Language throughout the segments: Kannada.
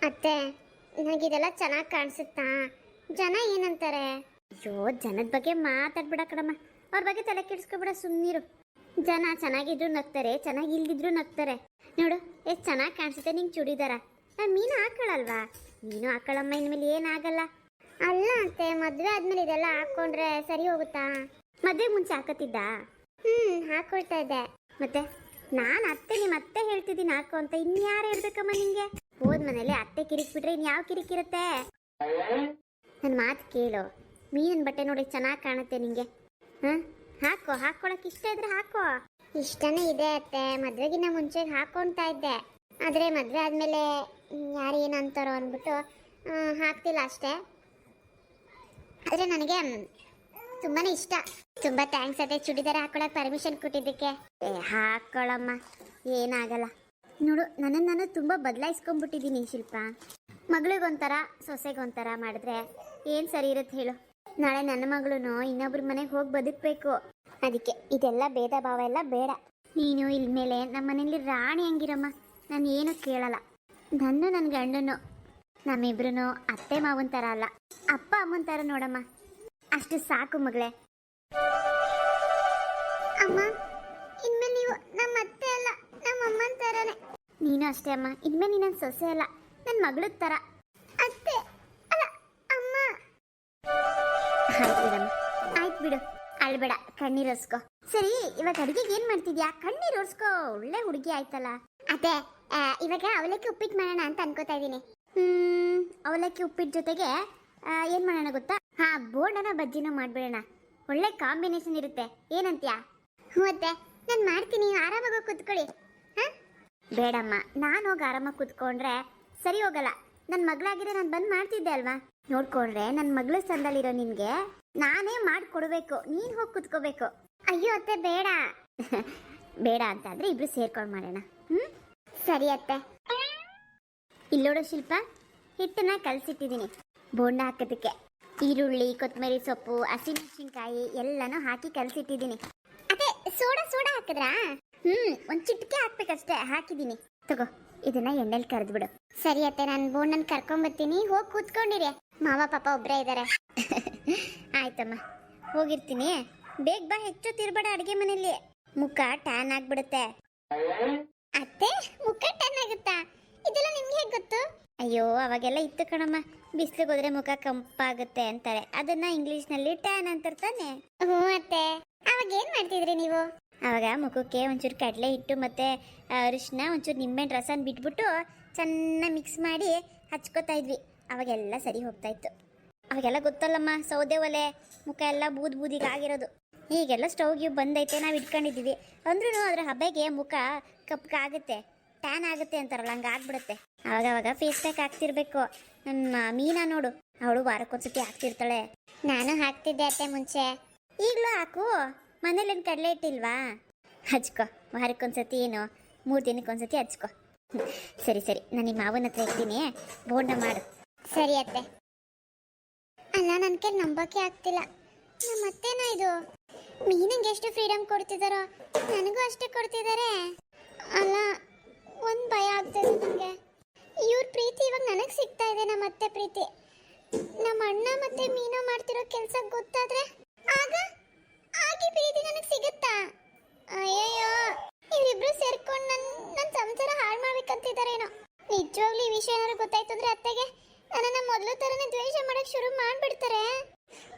ಅತ್ತೆ ನನಗಿದೆಲ್ಲ ಚೆನ್ನಾಗಿ ಕಾಣಿಸುತ್ತಾ? ಜನ ಏನಂತಾರೆ? ಅಯ್ಯೋ, ಜನದ ಬಗ್ಗೆ ಮಾತಾಡ್ಬಿಡ ಕಣಮ್ಮ. ಅವ್ರ ಬಗ್ಗೆ ತಲೆ ಕೆಡಿಸ್ಕೊಬಿಡ, ಸುಮ್ಮನಿರು. ಜನ ಚೆನ್ನಾಗಿದ್ರು ನಗ್ತಾರೆ, ಚೆನ್ನಾಗಿಲ್ದಿದ್ರು ನಗ್ತಾರೆ. ನೋಡು ಎಷ್ಟು ಚೆನ್ನಾಗಿ ಕಾಣಿಸುತ್ತೆ ನಿಂಗೆ ಚೂಡಿದಾರ. ಮೀನು ಹಾಕೊಳ್ಳಲ್ವಾ? ಮೀನು ಹಾಕೊಳ್ಳಮ್ಮ, ಇನ್ಮೇಲೆ ಏನಾಗಲ್ಲ. ಅಲ್ಲ ಅತ್ತೆ, ಮದುವೆ ಆದ್ಮೇಲೆ ಇದೆಲ್ಲ ಹಾಕೊಂಡ್ರೆ ಸರಿ ಹೋಗುತ್ತಾ? ಮದುವೆ ಮುಂಚೆ ಹಾಕತ್ತಿದ್ದ? ಹಾಕೊಳ್ತಾ ಇದ್ದೆ. ಮತ್ತೆ ನಾನು ಅತ್ತೆ ನಿಮ್ಮ ಅತ್ತೆ ಹೇಳ್ತಿದ್ದೀನಿ ಹಾಕು ಅಂತ, ಇನ್ಯಾರು ಹೇಳ್ಬೇಕಮ್ಮ ನಿಂಗೆ? ಹೋದ್ ಮನೇಲಿ ಅತ್ತೆ ಕಿರಿಕ್ ಬಿಟ್ರೆ ಇನ್ಯಾವ ಕಿರಿಕಿರುತ್ತೆ? ನನ್ನ ಮಾತು ಕೇಳು. ಮೀನಿನ ಬಟ್ಟೆ ನೋಡಿ ಚೆನ್ನಾಗಿ ಕಾಣುತ್ತೆ ನಿಂಗೆ. ಹಾಕೋ, ಹಾಕೊಳಕ್ ಇಷ್ಟ ಇದ್ರೆ ಹಾಕೋ. ಇಷ್ಟನೇ ಇದೆ ಅತ್ತೆ, ಮದ್ವೆಗಿನ್ನ ಮುಂಚೆ ಹಾಕೊಂತಾ ಇದ್ದೆ. ಆದರೆ ಮದುವೆ ಆದಮೇಲೆ ಯಾರು ಏನು ಅಂತಾರೋ ಅಂದ್ಬಿಟ್ಟು ಹಾಕ್ತಿಲ್ಲ ಅಷ್ಟೇ. ಆದರೆ ನನಗೆ ತುಂಬಾ ಇಷ್ಟ. ತುಂಬ ಥ್ಯಾಂಕ್ಸ್ ಅತ್ತೆ, ಚೂಡಿದಾರ ಹಾಕೊಳಕ್ಕೆ ಪರ್ಮಿಷನ್ ಕೊಟ್ಟಿದ್ದಕ್ಕೆ. ಹಾಕೊಳ್ಳಮ್ಮ, ಏನಾಗಲ್ಲ. ನೋಡು, ನಾನು ತುಂಬ ಬದಲಾಯಿಸ್ಕೊಂಡ್ಬಿಟ್ಟಿದ್ದೀನಿ ಶಿಲ್ಪ. ಮಗಳಿಗೊಂಥರ ಸೊಸೆಗೊಂಥರ ಮಾಡಿದ್ರೆ ಏನು ಸರಿ ಇರುತ್ತೆ ಹೇಳು? ನಾಳೆ ನನ್ನ ಮಗಳು ಇನ್ನೊಬ್ರ ಮನೆಗೆ ಹೋಗಿ ಬದುಕಬೇಕು. ಅದಕ್ಕೆ ಇದೆಲ್ಲ ಭೇದ ಭಾವ ಎಲ್ಲ ಬೇಡ. ನೀನು ಇಲ್ಮೇಲೆ ನಮ್ಮ ಮನೇಲಿ ರಾಣಿ ಹಂಗಿರಮ್ಮ, ನಾನು ಏನು ಕೇಳಲ್ಲ. ನನ್ನ ಗಂಡನು ನಮ್ಮಿಬ್ರು ಅತ್ತೆ ಮಾವನ ಥರ ಅಲ್ಲ, ಅಪ್ಪ ಅಮ್ಮನ ಥರ ನೋಡಮ್ಮ. ಅಷ್ಟು ಸಾಕು ಮಗಳೇ. ಅಮ್ಮ, ಇನ್ಮೇಲೆ ನೀವು ನಮ್ಮ ಅತ್ತೆ ಅಲ್ಲ, ನಮ್ಮ ಅಮ್ಮನ ಥರನೇ. ನೀನು ಅಷ್ಟೇ ಅಮ್ಮ, ಇನ್ಮೇಲೆ ನೀನು ನನ್ನ ಸೊಸೆ ಅಲ್ಲ, ನನ್ನ ಮಗಳ ಥರ. ಅತ್ತೆ ಅಲ್ಲ ಅಮ್ಮ. ಆಯ್ತು ಬಿಡಮ್ಮ, ಆಯ್ತು ಬಿಡು, ಅಳ್ಬೇಡ, ಕಣ್ಣೀರು ಒರ್ಸ್ಕೋ. ಸರಿ, ಇವಾಗ ಅಡುಗೆಗೆ ಏನು ಮಾಡ್ತಿದ್ಯಾ? ಕಣ್ಣೀರು ಒರ್ಸ್ಕೋ, ಒಳ್ಳೆ ಹುಡುಗಿ ಆಯ್ತಲ್ಲ. ಅತ್ತೆ, ಇವಾಗ ಅವಲಕ್ಕಿ ಉಪ್ಪಿಟ್ಟು ಮಾಡೋಣ ಅಂತ ಅನ್ಕೋತಾ ಇದ್ದೀನಿ. ಅವಲಕ್ಕಿ ಉಪ್ಪಿಟ್ಟು ಜೊತೆಗೆ ಏನು ಮಾಡೋಣ ಗೊತ್ತಾ? ಬೋಂಡನ ಬಜ್ಜಿನೂ ಮಾಡ್ಬಿಡೋಣ. ಒಳ್ಳೆ ಕಾಂಬಿನೇಷನ್ ಇರುತ್ತೆ, ಏನಂತ್ಯಾ? ಮತ್ತೆ ನಾನು ಮಾಡ್ತೀನಿ, ಆರಾಮಾಗಿ ಕೂತ್ಕೊಳ್ಳಿ. ಬೇಡಮ್ಮ, ನಾನು ಹೋಗಿ ಆರಾಮಾಗಿ ಕೂತ್ಕೊಂಡ್ರೆ ಸರಿ ಹೋಗಲ್ಲ. ನನ್ನ ಮಗಳಾಗಿರೋ ನಾನು ಬಂದು ಮಾಡ್ತಿದ್ದೆ ಅಲ್ವಾ? ನೋಡ್ಕೊಂಡ್ರೆ ನನ್ನ ಮಗಳ ಸಂದಲ್ಲಿರೋ ನಿನಗೆ ನಾನೇ ಮಾಡಿಕೊಡ್ಬೇಕು, ನೀನು ಹೋಗಿ ಕೂತ್ಕೋಬೇಕು. ಅಯ್ಯೋ ಅತ್ತೆ, ಬೇಡ. ಬೇಡ ಅಂತ ಅಂದರೆ ಇಬ್ರು ಸೇರ್ಕೊಂಡು ಮಾಡೋಣ. ಸರಿ ಅತ್ತೆ. ಇಲ್ಲೋಡು ಶಿಲ್ಪ, ಹಿಟ್ಟನ್ನ ಕಲಸಿಟ್ಟಿದ್ದೀನಿ ಬೋಂಡ ಹಾಕೋದಕ್ಕೆ. ಈರುಳ್ಳಿ, ಕೊತ್ತಂಬರಿ ಸೊಪ್ಪು, ಹಸಿಮೆಣಸಿನ್ಕಾಯಿ ಎಲ್ಲನೂ ಹಾಕಿ ಕಲಸಿಟ್ಟಿದ್ದೀನಿ. ಅದೇ ಸೋಡಾ ಹಾಕಿದ್ರಾ? ಒಂದು ಚಿಟಿಕೆ ಹಾಕ್ಬೇಕಷ್ಟೇ, ಹಾಕಿದ್ದೀನಿ. ತಗೋ, ಇದನ್ನ ಎಣ್ಣೆಲಿ ಕರೆದ್ಬಿಡು. ಸರಿ ಅತ್ತೆ, ನಾನು ಬೋಂಡನ್ನ ಕರ್ಕೊಂಬರ್ತೀನಿ, ಹೋಗಿ ಕೂತ್ಕೊಂಡಿರಿ. ಮಾವ ಪಾಪ ಒಬ್ಬರೇ ಇದ್ದಾರೆ. ಆಯ್ತಮ್ಮ, ಹೋಗಿರ್ತೀನಿ. ಬೇಗ ಬಾ, ಹೆಚ್ಚೊತ್ತಿರ್ಬೇಡ ಅಡುಗೆ ಮನೆಯಲ್ಲಿ, ಮುಖ ಟ್ಯಾನ್ ಆಗ್ಬಿಡುತ್ತೆ. ಅತ್ತೆ, ಮುಖ ಟ್ಯಾನ್ ಆಗುತ್ತಾ? ಇದೆಲ್ಲ ನಿಮ್ಗೆ ಹೇಗೆ ಗೊತ್ತು? ಅಯ್ಯೋ, ಅವಾಗೆಲ್ಲ ಇತ್ತು ಕಣಮ್ಮ, ಬಿಸಿಲಿಗೆ ಹೋದ್ರೆ ಮುಖ ಕಂಪಾಗುತ್ತೆ ಅಂತಾರೆ, ಅದನ್ನ ಇಂಗ್ಲಿಷ್ನಲ್ಲಿ ಟ್ಯಾನ್ ಅಂತಾರೆ ತಾನೆ. ಹ್ಞೂ ಅತ್ತೆ. ಅವಾಗ ಏನು ಮಾಡ್ತಿದ್ರಿ ನೀವು? ಅವಾಗ ಮುಖಕ್ಕೆ ಒಂಚೂರು ಕಡಲೆ ಹಿಟ್ಟು ಮತ್ತು ಅರಿಶಿನ, ಒಂಚೂರು ನಿಂಬೆಹಣ್ಣು ರಸನ ಬಿಟ್ಬಿಟ್ಟು ಚೆನ್ನಾಗಿ ಮಿಕ್ಸ್ ಮಾಡಿ ಹಚ್ಕೋತಾ ಇದ್ವಿ. ಅವಾಗೆಲ್ಲ ಸರಿ ಹೋಗ್ತಾ ಇತ್ತು. ಅವಾಗೆಲ್ಲ ಗೊತ್ತಲ್ಲಮ್ಮ, ಸೌದೆ ಒಲೆ, ಮುಖ ಎಲ್ಲ ಬೂದಿಗೆ ಆಗಿರೋದು. ಈಗೆಲ್ಲ ಸ್ಟವ್ ಗಿವ್ ಬಂದೈತೆ, ನಾವು ಇಟ್ಕೊಂಡಿದ್ದೀವಿ ಅಂದ್ರೂ ಅದರ ಹಬೆಗೆ ಮುಖ ಕಪ್ಪಗಾಗುತ್ತೆ, ಟ್ಯಾನ್ ಆಗುತ್ತೆ ಅಂತಾರಲ್ಲ, ಹಂಗೆ ಆಗ್ಬಿಡುತ್ತೆ. ಅವಾಗ ಫೇಸ್ ಪ್ಯಾಕ್ ಹಾಕ್ತಿರ್ಬೇಕು. ನನ್ನ ಮೀನಾ ನೋಡು, ಅವಳು ವಾರಕ್ಕೊಂದ್ಸತಿ ಹಾಕ್ತಿರ್ತಾಳೆ. ನಾನು ಹಾಕ್ತಿದ್ದೆ ಅತ್ತೆ ಮುಂಚೆ. ಈಗಲೂ ಹಾಕು, ಮನೇಲೇನು ಕಡಲೆ ಇಟ್ಟಿಲ್ವಾ? ಹಚ್ಕೊ, ವಾರಕ್ಕೊಂದ್ಸತಿ ಏನು 3 ದಿನಕ್ಕೊಂದ್ಸತಿ ಹಚ್ಕೊ. ಸರಿ, ನಾನು ನಿಮ್ಮ ಮಾವನ ಹತ್ರ ಇರ್ತೀನಿ, ಬೋಂಡ ಮಾಡು. ಸರಿ ಅತ್ತೆ. ಅಲ್ಲ, ನನ್ನ ಕೈ ನಂಬಕ್ಕೆ ಆಗ್ತಿಲ್ಲ. ನಮ್ಮ ಅತ್ತೆನಾ ಇದು? ಮೀನಿಗೆ ಎಷ್ಟು ಫ್ರೀಡಮ್ ಕೊಡ್ತಿದ್ದಾರೋ ನನಗೂ ಅಷ್ಟೇ ಕೊಡ್ತಿದ್ದಾರೆ. ಅಲ್ಲ, ಒಂದು ಭಯ ಆಗ್ತದೆ ನನಗೆ. ಇವ್ರ ಪ್ರೀತಿ ಇವಾಗ ನನಗೆ ಸಿಗ್ತಾ ಇದೆ, ನಮ್ಮ ಅತ್ತೆ ಪ್ರೀತಿ. ನಮ್ಮ ಅಣ್ಣ ಮತ್ತೆ ಮೀನೋ ಮಾಡ್ತಿರೋ ಕೆಲಸ ಗೊತ್ತಾದ್ರೆ ಆಗಿ ಪ್ರೀತಿ ನನಗೆ ಸಿಗುತ್ತಾ? ಅಯ್ಯಯ್ಯೋ, ಇವರಿಬ್ರು ಸೇರ್ಕೊಂಡು ನನ್ನ ಸಂಸಾರ ಹಾಳು ಮಾಡ್ಬೇಕಂತಿದ್ದಾರೇನೋ. ನಿಜವಾಗ್ಲೂ ಈ ವಿಷಯ ಏನಾದ್ರು ಗೊತ್ತಾಯ್ತು ಅಂದ್ರೆ ಅತ್ತೆಗೆ ನನ್ನನ್ನು ಮೊದಲು ಥರನೇ ದ್ವೇಷ ಮಾಡಕ್ಕೆ ಶುರು ಮಾಡಿಬಿಡ್ತಾರೆ.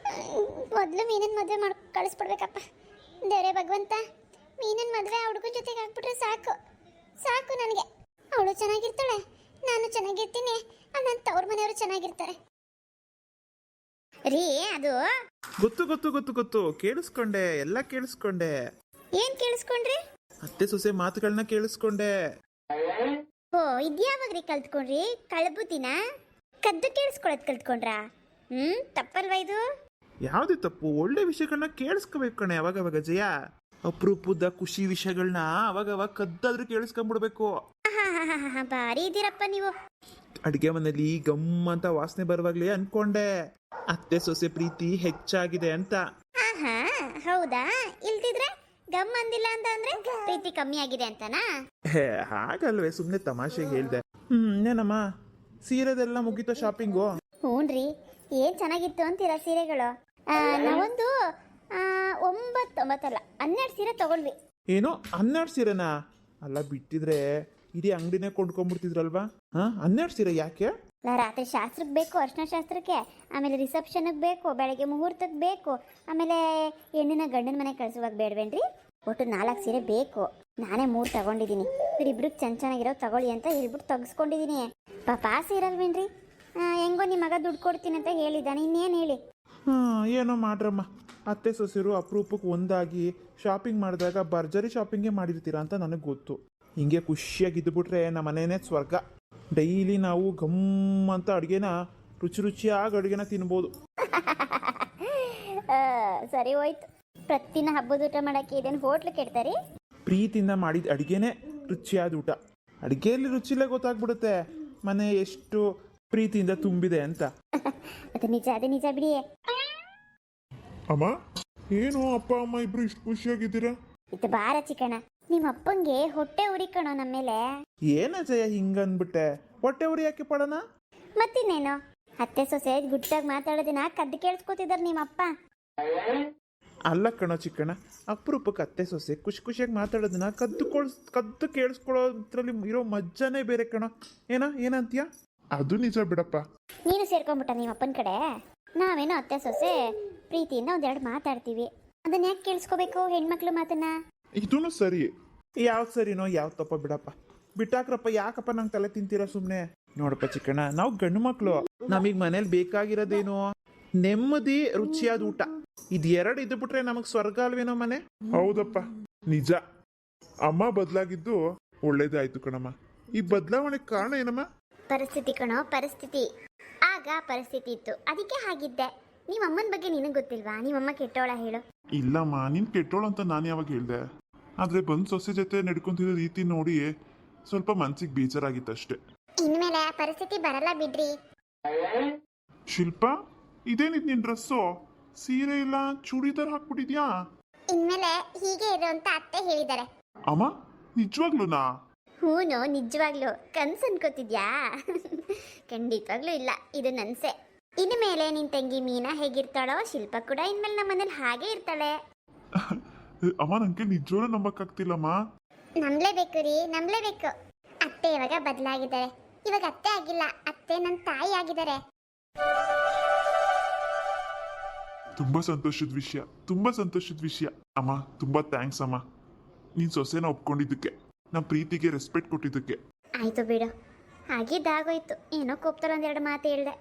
ಮೊದಲು ಮೀನಿನ ಮದುವೆ ಮಾಡಿ ಕಳಿಸ್ಬಿಡ್ಬೇಕಪ್ಪ. ದೇವರೇ ಭಗವಂತ, ಮೀನಿನ ಮದುವೆ ಆ ಹುಡುಗನ ಜೊತೆಗೆ ಹಾಕ್ಬಿಟ್ರೆ ಸಾಕು ನನಗೆ. ಅವಳು ಚೆನ್ನಾಗಿರ್ತಾಳೆ, ನಾನು ಚೆನ್ನಾಗಿರ್ತೀನಿ, ನನ್ನ ತವ್ರ ಮನೆಯವರು ಚೆನ್ನಾಗಿರ್ತಾರೆ. ರೀ, ಅದು ಗೊತ್ತು ಕೇಳಿಸ್ಕೊಂಡೆ, ಎಲ್ಲ ಕೇಳಿಸ್ಕೊಂಡೆ. ಏನ್ ಕೇಳಿಸ್ಕೊಂಡ್ರಿ? ಅತ್ತೆ ಸೊಸೆ ಮಾತುಗಳನ್ನ ಕೇಳಿಸ್ಕೊಂಡೆ. ಓ, ಇದ್ಯಾವಾಗ್ರಿ ಕಲ್ತ್ಕೊಂಡ್ರಿ? ಕಳಬುತಿನ ಕದ್ದು ಕೇಳಿಸ್ಕೊಳ್ಳೋದು ಕಲ್ತ್ಕೊಂಡ್ರಾ? ತಪ್ಪಲ್ವಾ ಇದು? ಯಾವ್ದು ತಪ್ಪು? ಒಳ್ಳೆ ವಿಷಯಗಳನ್ನ ಕೇಳಿಸ್ಕೋಬೇಕು ಕಣೆ ಅವಾಗ ಜಯ. ಅಪರೂಪದ ಖುಷಿ ವಿಷಯಗಳನ್ನ ಅವಾಗ ಕದ್ದಾದ್ರೂ ಕೇಳಿಸ್ಕೊಂಡ್ಬಿಡ್ಬೇಕು. ಬಾರಿ ಇದೀರಪ್ಪ ನೀವು. ಅಡ್ಗೆ ಮನೇಲಿ ಗಮ್ಮಂತ ವಾಸನೆ ಬರುವಾಗ್ಲೇ ಅನ್ಕೊಂಡೆ ಅತ್ತೆ ಸೊಸೆ ಪ್ರೀತಿ ಹೆಚ್ಚಾಗಿದೆ ಅಂತ. ಹೌದಾ? ಇಲ್ದಿದ್ರೆ ಗಮ್ ಅಂದಿಲ್ಲ ಅಂತ ಅಂದ್ರೆ ಪ್ರೀತಿ ಕಮ್ಮಿ ಆಗಿದೆ ಅಂತನಾ? ಹಾಗಲ್ವೇ, ಸುಮ್ನೆ ತಮಾಷೆಗೆ ಹೇಳ್ದೆ. ಏನಮ್ಮ, ಸೀರೆದೆಲ್ಲ ಮುಗೀತಾ ಶಾಪಿಂಗು? ಹ್ಞೂನ್ರಿ, ಏನು ಚೆನ್ನಾಗಿತ್ತು ಅಂತೀರಾ ಸೀರೆಗಳು? ನಾವೊಂದು 12 ಸೀರೆ ತಗೊಂಡ್ವಿ. ಏನು 12 ಸೀರೆನಾ? ಅಲ್ಲ ಬಿಟ್ಟಿದ್ರೆ ಇಡೀ ಅಂಗಡಿನೇ ಕೊಂಡ್ಕೊಂಡ್ಬಿಡ್ತಿದ್ರಲ್ವಾ? 12 ಸೀರೆ ಯಾಕೆ? ರಾತ್ರಿ ಶಾಸ್ತ್ರಕ್ಕೆ ಬೇಕು, ಅರ್ಶಿನ ಶಾಸ್ತ್ರಕ್ಕೆ, ಆಮೇಲೆ ರಿಸೆಪ್ಷನ್ಗೆ ಬೇಕು, ಬೆಳಗ್ಗೆ ಮುಹೂರ್ತಕ್ಕೆ ಬೇಕು, ಆಮೇಲೆ ಹೆಣ್ಣಿನ ಗಂಡನ ಮನೆಗೆ ಕಳಿಸುವಾಗ ಬೇಡವೇನ್ರಿ? ಒಟ್ಟು 4 ಸೀರೆ ಬೇಕು. ನಾನೇ 3 ತಗೊಂಡಿದ್ದೀನಿ. ಇಬ್ಬರಿಗೆ ಚೆನ್ನಾಗಿರೋ ತಗೊಳ್ಳಿ ಅಂತ ಹೇಳ್ಬಿಟ್ಟು ತೆಗೆಸ್ಕೊಂಡಿದ್ದೀನಿ. ಪಾಪ ಆಸೆ ಇರಲ್ವೇನ್ರಿ? ಹೆಂಗೋ ನಿಮ್ಮ ಮಗ ದುಡ್ಡು ಕೊಡ್ತೀನಿ ಅಂತ ಹೇಳಿದ್ದಾನೆ, ಇನ್ನೇನು ಹೇಳಿ? ಏನೋ ಮಾಡ್ರಮ್ಮ. ಅತ್ತೆ ಸೊಸೆರು ಅಪರೂಪಕ್ಕೆ ಒಂದಾಗಿ ಶಾಪಿಂಗ್ ಮಾಡಿದಾಗ ಭರ್ಜರಿ ಶಾಪಿಂಗೇ ಮಾಡಿರ್ತೀರಾ ಅಂತ ನನಗೆ ಗೊತ್ತು. ಹಿಂಗೆ ಖುಷಿಯಾಗಿದ್ದುಬಿಟ್ರೆ ನಮ್ಮ ಮನೆಯೇ ಸ್ವರ್ಗ. ಡೈಲಿ ನಾವು ಗಮ್ ಅಂತ ಅಡುಗೆನ ರುಚಿಯಾಗಿ ಅಡುಗೆನ ತಿನ್ಬೋದು. ಸರಿ ಹೋಯ್ತು. ಪ್ರತಿನ ಹಬ್ಬದ ಊಟ ಮಾಡೋಕ್ಕೆ ಇದೇನು ಹೋಟ್ಲು ಕೆಡ್ತಾರಿ? ಪ್ರೀತಿಯಿಂದ ಮಾಡಿದ ಅಡುಗೆನೇ ರುಚಿಯಾದ ಊಟ. ಅಡುಗೆಯಲ್ಲಿ ರುಚಿಲೇ ಗೊತ್ತಾಗ್ಬಿಡುತ್ತೆ ಮನೆ ಎಷ್ಟು ಪ್ರೀತಿಯಿಂದ ತುಂಬಿದೆ ಅಂತ. ಅದು ನಿಜ ಬಿಡಿ. ಅಮ್ಮ, ಏನು ಅಪ್ಪ ಅಮ್ಮ ಇಬ್ರು ಇಷ್ಟು ಖುಷಿಯಾಗಿದ್ದೀರಾ? ಇದು ಬಾರ ಚಿಕ್ಕಣ್ಣ, ನಿಮ್ಮ ಅಪ್ಪಂಗೆ ಹೊಟ್ಟೆ ಉರಿ ಕಣೋ ನಮ್ಮ ಮೇಲೆ. ಏನ ಜಯ ಹಿಂಗನ್ಬಿಟ್ಟೆ? ಹೊಟ್ಟೆ ಉರಿ ಯಾಕೆ ಪಡೋಣ? ಮತ್ತಿನ್ನೇನು, ಅತ್ತೆ ಸೊಸೆ ಗುಟ್ಟಾಗಿ ಮಾತಾಡೋದಿನ ಕದ್ದು ಕೇಳಿಸ್ಕೊತಿದಾರೆ ನಿಮ್ಮಪ್ಪ. ಅಲ್ಲ ಕಣೋ ಚಿಕ್ಕಣ್ಣ, ಅಪರೂಪಕ್ಕೆ ಅತ್ತೆ ಸೊಸೆ ಖುಷಿಯಾಗಿ ಮಾತಾಡೋದನ್ನ ಕದ್ದು ಕೇಳಿಸ್ಕೊಳ್ಳೋದ್ರಲ್ಲಿ ಇರೋ ಮಜ್ಜಾನೇ ಬೇರೆ ಕಣೋ. ಏನಂತೀಯ? ಅದು ನಿಜ ಬಿಡಪ್ಪ. ನೀನು ಸೇರ್ಕೊಂಡ್ಬಿಟ್ಟ ನಿಮ್ಮಪ್ಪನ ಕಡೆ. ನಾವೇನೋ ಅತ್ತೆ ಸೊಸೆ ಪ್ರೀತಿಯಿಂದ ಒಂದೆರಡು ಮಾತಾಡ್ತೀವಿ, ಅದನ್ನ ಯಾಕೆ ಕೇಳಿಸ್ಕೋಬೇಕು ಹೆಣ್ಮಕ್ಳು ಮಾತನ್ನ? ಇದೂ ಸರಿ. ಯಾವ್ದು ಸರಿನೋ ಯಾವ್ದು ತಪ್ಪ ಬಿಡಪ್ಪ. ಬಿಟ್ಟಾಕ್ರಪ್ಪ, ಯಾಕಪ್ಪ ನಂಗೆ ತಲೆ ತಿಂತೀರ ಸುಮ್ಮನೆ? ನೋಡಪ್ಪ ಚಿಕ್ಕಣ್ಣ, ನಾವು ಗಂಡು ಮಕ್ಕಳು, ನಮಗೆ ಮನೇಲಿ ಬೇಕಾಗಿರೋದೇನು? ನೆಮ್ಮದಿ, ರುಚಿಯಾದ ಊಟ. ಇದು ಎರಡು ಇದ್ದು ಬಿಟ್ರೆ ನಮಗೆ ಸ್ವರ್ಗ ಅಲ್ವೇನೋ ಮನೆ? ಹೌದಪ್ಪ, ನಿಜ. ಅಮ್ಮ ಬದಲಾಗಿದ್ದು ಒಳ್ಳೇದಾಯ್ತು ಕಣಮ್ಮ. ಈ ಬದಲಾವಣೆಗೆ ಕಾರಣ ಏನಮ್ಮ? ಪರಿಸ್ಥಿತಿ ಕಣೋ, ಪರಿಸ್ಥಿತಿ. ಆಗ ಪರಿಸ್ಥಿತಿ ಇತ್ತು, ಅದಕ್ಕೆ ಹಾಗಿದ್ದೆ. ನಿಮ್ಮ ಅಮ್ಮನ ಬಗ್ಗೆ ನಿನಗೆ ಗೊತ್ತಿಲ್ವಾ? ನಿಮ್ಮಮ್ಮ ಕೆಟ್ಟೋಳ ಹೇಳು? ಇಲ್ಲಮ್ಮ, ನೀನ್ ಕೆಟ್ಟೋಳು ಅಂತ ನಾನು ಯಾವಾಗ ಹೇಳ್ದೆ? ಆದ್ರೆ ಬಂದ್ ಸೊಸೆ ಜೊತೆ ನಡ್ಕೊಂತಿರೋ ರೀತಿ ನೋಡಿ ಸ್ವಲ್ಪ ಮನ್ಸಿಗೆ ಬೇಜಾರಾಗಿತ್ತಷ್ಟೇ. ಇನ್ಮೇಲೆ ಪರಿಸ್ಥಿತಿ ಬರಲ್ಲ ಬಿಡ್ರಿ. ಶಿಲ್ಪ, ಇದೇನಿದ್ ನಿನ್ ಡ್ರೆಸ್ಸು? ಸೀರೆ ಇಲ್ಲ ಚೂಡಿದಾರ್ ಹಾಕ್ಬಿಟ್ಟಿದ್ಯಾ? ಇನ್ಮೇಲೆ ಹೀಗೆ ಇರು ಅಂತ ಅತ್ತೆ ಹೇಳಿದ್ದಾರೆ. ಅಮ್ಮ, ನಿಜವಾಗ್ಲೂನಾ? ಹೂನು, ನಿಜವಾಗ್ಲು ಕನ್ಸು ಅನ್ಕೋತಿದ್ಯಾ? ಖಂಡಿತವಾಗ್ಲೂ ಇಲ್ಲ, ಇದು ನನ್ಸೆ. ಇನ್ಮೇಲೆ ನಿನ್ ತಂಗಿ ಮೀನಾ ಹೇಗಿರ್ತಾಳೋ, ಶಿಲ್ಪ ಕೂಡ ಇನ್ಮೇಲೆ ನಮ್ಮ ಮನೇಲಿ ಹಾಗೆ ಇರ್ತಾಳೆ. ಅಮ್ಮ, ನಂಗೆ ನಿಜವಾಗ್ಲೂ ನಂಬಕ್ಕಾಗ್ತಿಲ್ಲಮ್ಮ. ನಂಬ್ಲೇಬೇಕು ರೀ, ನಂಬ್ಲೇಬೇಕು. ಅತ್ತೆ ಇವಾಗ ಬದಲಾಗಿದ್ದಾರೆ. ಇವಾಗ ಅತ್ತೆ ಆಗಿಲ್ಲ, ಅತ್ತೆ ನನ್ನ ತಾಯಿ ಆಗಿದ್ದಾರೆ. ತುಂಬಾ ಸಂತೋಷದ ವಿಷಯ ಅಮ್ಮ. ತುಂಬಾ ಥ್ಯಾಂಕ್ಸ್ ಅಮ್ಮ, ನೀನ್ ಸೊಸೆನ ಒಪ್ಕೊಂಡಿದ್ದಕ್ಕೆ, ನಮ್ಮ ಪ್ರೀತಿಗೆ ರೆಸ್ಪೆಕ್ಟ್ ಕೊಟ್ಟಿದ್ದಕ್ಕೆ. ಆಯ್ತು ಬಿಡು, ಹಾಗಿದ್ದಾಗೋಯ್ತು. ಏನೋ ಕೋಪ್ತಾರೆ ಒಂದೆರಡು ಮಾತು ಹೇಳ್ದೆ.